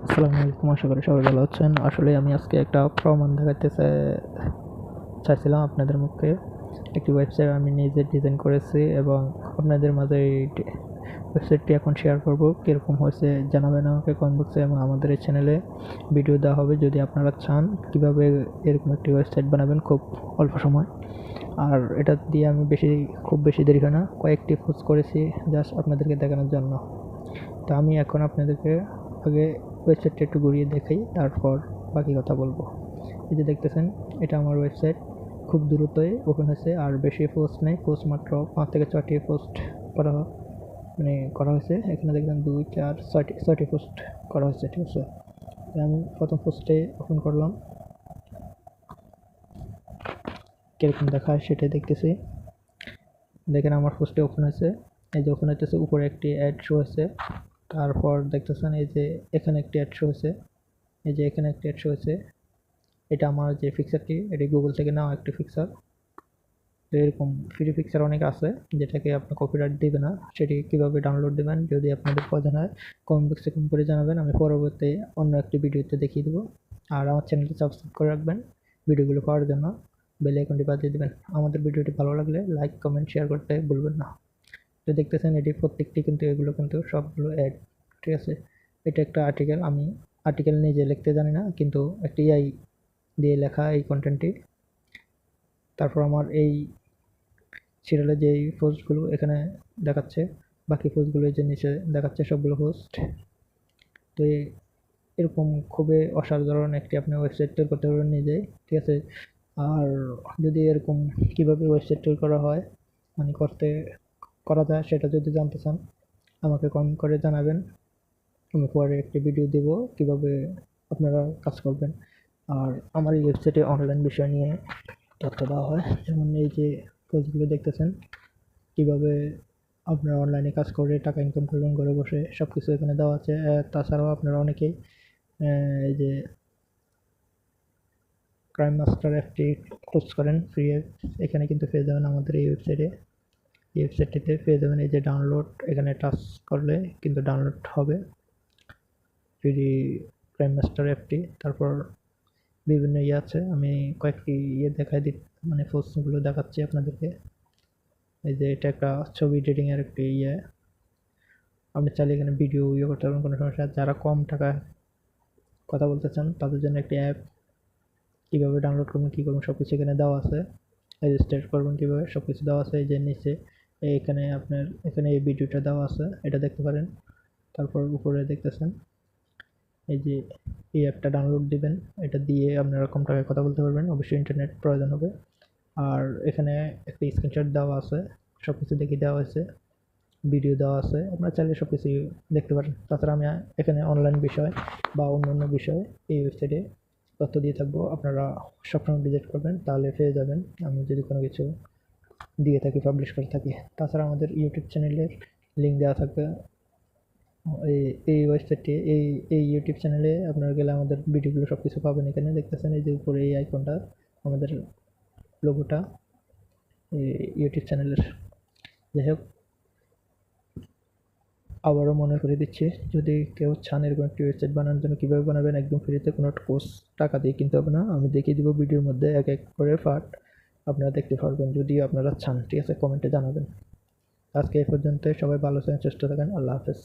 আসসালামু আলাইকুম, আশা করি সবাই ভালো আছেন। আসলে আমি আজকে একটা প্রমাণ দেখাতে চাইছিলাম আপনাদের মুখে। একটি ওয়েবসাইট আমি নিজে ডিজাইন করেছি এবং আপনাদের মাঝে এই ওয়েবসাইটটি এখন শেয়ার করব। কীরকম হয়েছে জানাবেন আমাকে কমেন্ট বক্সে, এবং আমাদের এই চ্যানেলে ভিডিও দেওয়া হবে যদি আপনারা চান কীভাবে এরকম একটি ওয়েবসাইট বানাবেন খুব অল্প সময়। আর এটা দিয়ে আমি খুব বেশি দেরি হয় না, কয়েকটি পোস্ট করেছি জাস্ট আপনাদেরকে দেখানোর জন্য। তো আমি এখন আপনাদেরকে আগে ওয়েবসাইটটা একটু ঘুরিয়ে দেখাই, তারপর বাকি কথা বলবো। এই যে দেখতেছেন, এটা আমার ওয়েবসাইট খুব দ্রুতই ওপেন হয়েছে, আর বেশি পোস্ট নেই, পোস্ট মাত্র 5 থেকে 6টি পোস্ট করা হয়েছে। এখানে দেখবেন 2 4 6টি পোস্ট করা হয়েছে, ঠিক আছে। আমি প্রথম পোস্টে ওপেন করলাম, কীরকম দেখায় সেটাই দেখতেছি। দেখেন আমার পোস্টে ওপেন হয়েছে, এই যে ওপেন হইতেছে, উপরে একটি অ্যাড শো হয়েছে। তারপর দেখতেছেন এই যে এখানে একটি অ্যাড শো হয়েছে, এই যে এখানে একটি অ্যাড শো হয়েছে। এটা আমার যে ফিক্সারটি, এটি গুগল থেকে নেওয়া একটি ফিক্সার। তো এরকম ফ্রি ফিক্সার অনেক আছে যেটাকে আপনি কপিরাইট দিবে না। সেটি কীভাবে ডাউনলোড দেবেন যদি আপনাদের প্রয়োজন হয় কমেন্ট বক্সে কমেন্ট করে জানাবেন, আমি পরবর্তী অন্য একটি ভিডিওতে দেখিয়ে দেবো। আর আমার চ্যানেলটি সাবস্ক্রাইব করে রাখবেন ভিডিওগুলো পাওয়ার জন্য, বেল আইকনটি বাজিয়ে দেবেন। আমাদের ভিডিওটি ভালো লাগলে লাইক কমেন্ট শেয়ার করতে ভুলবেন না। তো দেখতেছেন এটি প্রত্যেকটি কিন্তু এগুলো কিন্তু সবগুলো অ্যাড, ঠিক আছে। এটা একটা আর্টিকেল, আমি আর্টিকেল নিজে লিখতে জানি না, কিন্তু একটা এআই দিয়ে লেখা এই কন্টেন্টটি। তারপর আমার এই সিরিয়ালে যেই পোস্টগুলো এখানে দেখাচ্ছে, বাকি পোস্টগুলো যে নিচে দেখাচ্ছে সবগুলো পোস্ট। তো এরকম খুবই অসাধারণ একটি আপনি ওয়েবসাইট তৈরি করতে পারবেন নিজেই, ঠিক আছে। আর যদি এরকম কীভাবে ওয়েবসাইট তৈরি করা হয় মানে করা যায় সেটা যদি জানতে চান আমাকে কমেন্ট করে জানাবেন, আমি পরে একটি ভিডিও দেব কীভাবে আপনারা কাজ করবেন। আর আমার এই ওয়েবসাইটে অনলাইন বিষয় নিয়ে তথ্য দেওয়া হয়, যেমন এই যে পোস্টগুলো দেখতেছেন, কীভাবে আপনারা অনলাইনে কাজ করে টাকা ইনকাম করবেন ঘরে বসে, সব কিছু এখানে দেওয়া আছে। তাছাড়াও আপনারা অনেকেই এই যে ক্রাইম মাস্টার অ্যাপটি খোঁজ করেন ফ্রি, এখানে কিন্তু পেয়ে যাবেন আমাদের এই ওয়েবসাইটটিতে পেয়ে যাবেন। এই যে ডাউনলোড, এখানে টাচ করলে কিন্তু ডাউনলোড হবে ফ্রি ক্রাইম মাস্টার অ্যাপটি। তারপর বিভিন্ন আছে, আমি কয়েকটি দেখাই মানে পোস্টগুলো দেখাচ্ছি আপনাদেরকে। এই যে এটা একটা ছবি এডিটিংয়ের একটি আপনি চাইলে এখানে ভিডিও করতে পারবেন, কোনো সমস্যা। যারা কম টাকায় কথা বলতে চান তাদের জন্য একটি অ্যাপ, কীভাবে ডাউনলোড করবেন কী করবেন সব কিছু এখানে দেওয়া আছে, রেজিস্টার করবেন কীভাবে সব কিছু দেওয়া আছে। এই যে নিচে এখানে এই ভিডিওটা দেওয়া আছে, এটা দেখতে পারেন। তারপর উপরে দেখতেছেন এই যে এই অ্যাপটা ডাউনলোড দিবেন, এটা দিয়ে আপনারা কম টাকায় কথা বলতে পারবেন, অবশ্যই ইন্টারনেট প্রয়োজন হবে। আর এখানে একটা স্ক্রিনশট দেওয়া আছে, সব কিছু দেখিয়ে দেওয়া হয়েছে, ভিডিও দেওয়া আছে, আপনারা চাইলে সব কিছু দেখতে পারেন। তাছাড়া আমি এখানে অনলাইন বিষয় বা অন্যান্য বিষয় এই ওয়েবসাইটে তথ্য দিয়ে থাকবো, আপনারা সবসময় ভিজিট করবেন, তাহলে পেয়ে যাবেন আমি যদি কোনো কিছু দিয়ে থাকি, পাবলিশ করে থাকি। তাছাড়া আমাদের ইউটিউব চ্যানেলের লিঙ্ক দেওয়া থাকবে এই ওয়েবসাইটটি, এই ইউটিউব চ্যানেলে আপনারা গেলে আমাদের ভিডিওগুলো সব কিছু পাবেন। এখানে দেখতেছেন এই যে উপরে এই আইকনটা, আমাদের লোগোটা ইউটিউব চ্যানেলের। যাই হোক, আবারও মনে করে দিচ্ছি, যদি কেউ চান এরকম একটি ওয়েবসাইট বানানোর জন্য কীভাবে বানাবেন একদম ফ্রিতে, কোনো কোর্স টাকা দিয়ে কিনতে হবে না, আমি দেখিয়ে দিব ভিডিওর মধ্যে এক এক করে পার্ট, আপনারা দেখতে পারবেন যদি আপনারা চান, ঠিক আছে। কমেন্টে জানাবেন। আজকে এই পর্যন্ত, সবাই ভালো থাকেন, সুস্থ থাকেন, আল্লাহ হাফেজ।